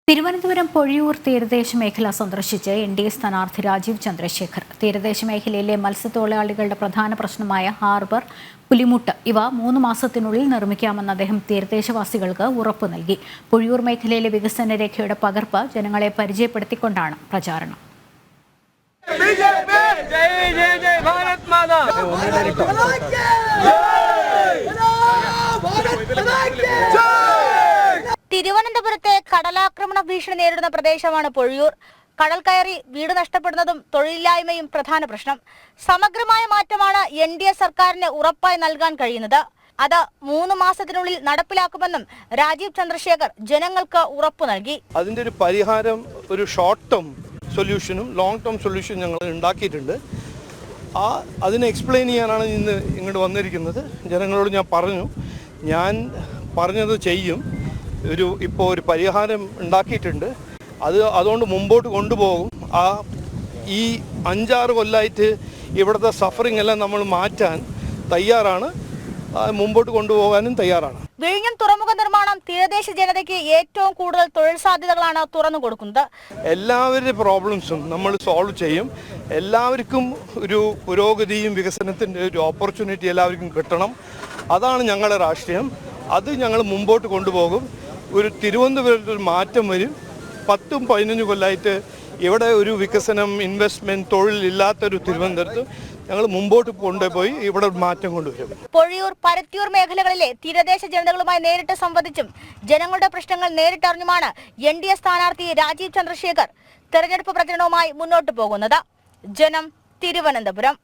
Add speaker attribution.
Speaker 1: തിരുവനന്തപുരം പൊഴിയൂർ തീരദേശ മേഖല സന്ദർശിച്ച് എൻ.ഡി.എ സ്ഥാനാർത്ഥി രാജീവ് ചന്ദ്രശേഖർ തീരദേശ മേഖലയിലെ മത്സ്യത്തൊഴിലാളികളുടെ പ്രധാന പ്രശ്നമായ ഹാർബർ, പുലിമുട്ട് ഇവ 3 മാസത്തിനുള്ളിൽ നിർമ്മിക്കാമെന്ന് അദ്ദേഹം തീരദേശവാസികൾക്ക് ഉറപ്പ് നൽകി. പൊഴിയൂർ മേഖലയിലെ വികസന രേഖയുടെ പകർപ്പ് ജനങ്ങളെ പരിചയപ്പെടുത്തിക്കൊണ്ടാണ് പ്രചാരണം.
Speaker 2: തിരുവനന്തപുരത്തെ കടലാക്രമണ ഭീഷണി നേരിടുന്ന പ്രദേശമാണ് പൊഴിയൂർ. കടൽ കയറി വീട് നഷ്ടപ്പെടുന്നതും തൊഴിലില്ലായ്മയും പ്രധാന പ്രശ്നം. സമഗ്രമായ മാറ്റമാണ് എൻ.ഡി.എ സർക്കാരിന് ഉറപ്പായി നൽകാൻ കഴിയുന്നത്. അത് 3 മാസത്തിനുള്ളിൽ നടപ്പിലാക്കുമെന്നും രാജീവ് ചന്ദ്രശേഖർ ജനങ്ങൾക്ക് ഉറപ്പു നൽകി.
Speaker 3: അതിന്റെ ഒരു പരിഹാരം, ഒരു ഷോർട്ട് ടേം സൊല്യൂഷനും ലോങ് ടേം സൊല്യൂഷനും ഞങ്ങൾ ഉണ്ടാക്കിയിട്ടുണ്ട്. അതിനെ എക്സ്പ്ലെയിൻ ചെയ്യാനാണ് ഇന്ന് ഇങ്ങോട്ട് വന്നിരിക്കുന്നത്. ജനങ്ങളോട് ഞാൻ പറഞ്ഞത് ചെയ്യും. ഇപ്പോൾ ഒരു പരിഹാരം ഉണ്ടാക്കിയിട്ടുണ്ട്. അതുകൊണ്ട് മുമ്പോട്ട് കൊണ്ടുപോകും. ഈ 5-6 കൊല്ലമായിട്ട് ഇവിടുത്തെ സഫറിങ് എല്ലാം നമ്മൾ മാറ്റാൻ തയ്യാറാണ്. മുമ്പോട്ട് കൊണ്ടുപോകാനും തയ്യാറാണ്.
Speaker 2: വിഴിഞ്ഞം തുറമുഖ നിർമ്മാണം തീരദേശ ജനതയ്ക്ക് ഏറ്റവും കൂടുതൽ തൊഴിൽ സാധ്യതകളാണ് തുറന്നു കൊടുക്കുന്നത്.
Speaker 3: എല്ലാവരുടെ പ്രോബ്ലംസും നമ്മൾ സോൾവ് ചെയ്യും. എല്ലാവർക്കും ഒരു പുരോഗതിയും വികസനത്തിൻ്റെ ഒരു ഓപ്പർച്യൂണിറ്റി എല്ലാവർക്കും കിട്ടണം. അതാണ് ഞങ്ങളുടെ രാഷ്ട്രീയം. അത് ഞങ്ങൾ മുമ്പോട്ട് കൊണ്ടുപോകും. തിരുവനന്തപുരത്ത് ഒരു മാറ്റം വരും. 10-15 കൊല്ലമായിട്ട് ഇവിടെ ഒരു വികസനം, ഇൻവെസ്റ്റ്മെന്റ്, തൊഴിലില്ലാത്തൊരു തിരുവനന്തപുരത്ത് ഞങ്ങൾ മുമ്പോട്ട് കൊണ്ടുപോയി ഇവിടെ മാറ്റം കൊണ്ടുവരും.
Speaker 2: പൊഴിയൂർ, പരത്തിയൂർ മേഖലകളിലെ തീരദേശ ജനതകളുമായി നേരിട്ട് സംവദിച്ചും ജനങ്ങളുടെ പ്രശ്നങ്ങൾ നേരിട്ടറിഞ്ഞുമാണ് എൻ.ഡി.എ സ്ഥാനാർത്ഥി രാജീവ് ചന്ദ്രശേഖർ തെരഞ്ഞെടുപ്പ് പ്രചരണവുമായി മുന്നോട്ട് പോകുന്നത്. ജനം, തിരുവനന്തപുരം.